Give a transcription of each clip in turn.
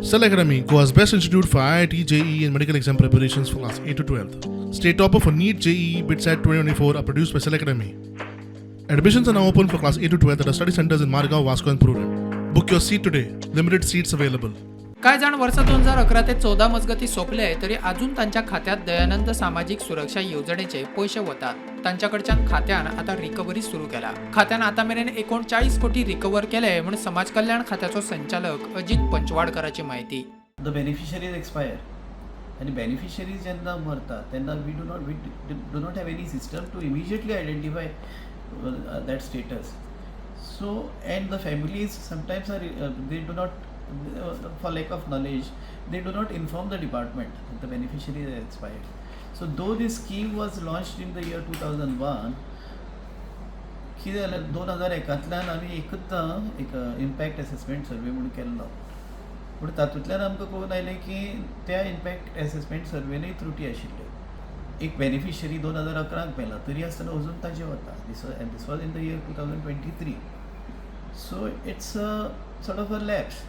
Cell Academy, Goa's best institute for IIT, JEE and medical exam preparations for class 8 to 12. State topper for NEET, JEE, BITSAT 2024 are produced by Cell Academy. Admissions are now open for class 8 to 12 at our study centers in Margao, Vasco and Prudent. Book your seat today. Limited seats available. काय जाण वर्ष 2011 ते 14 मजगती सोपले तरी अजून त्यांच्या खात्यात दयानंद सामाजिक सुरक्षा योजनेचे पैसे वतात. त्यांच्याकडच्या खात्यान आता रिकव्हरी सुरू केला. खात्यान आता मेरेन 39 कोटी रिकव्हर केले म्हणून समाज कल्याण खात्याचो संचालक अजित पंचवाडकराची माहिती. The beneficiaries expire and beneficiaries जेन्ना मरता तेन्ना we do not have any system to immediately identify that status. So and the families sometimes are they do not for lack of knowledge they do not inform the department that the beneficiary is expired. So though this scheme was launched in the year 2001 कितें जालें 2001तल्यान आमी एकदां एक impact assessment सर्वे म्हणून केल्लो पूण तातूंतल्यान आमकां कळून आयलें की त्या इम्पॅक्ट असेसमेंट सर्वेनूय त्रुटी आशिल्ल्यो. एक बेनिफिशरी 2011 मेला तरी आसतना अजून ताजें वता. This was in the year 2023. So it's a sort of a lapse.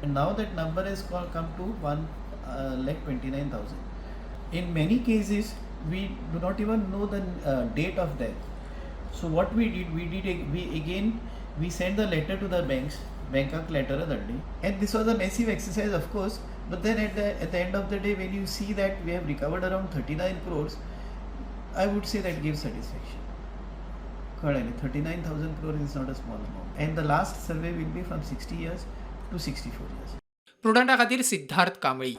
And now that number has come to 1,29,000. In many cases, we do not even know the date of death. So what we did, we sent the letter to the banks, bank letter adadi. And this was a massive exercise, of course. But then at the end of the day, when you see that we have recovered around 39 crores, I would say that gives satisfaction. 39,000 crores is not a small amount. And the last survey will be from 60 years to 64 years. प्रुडंटा खातीर सिद्धार्थ कांबळी.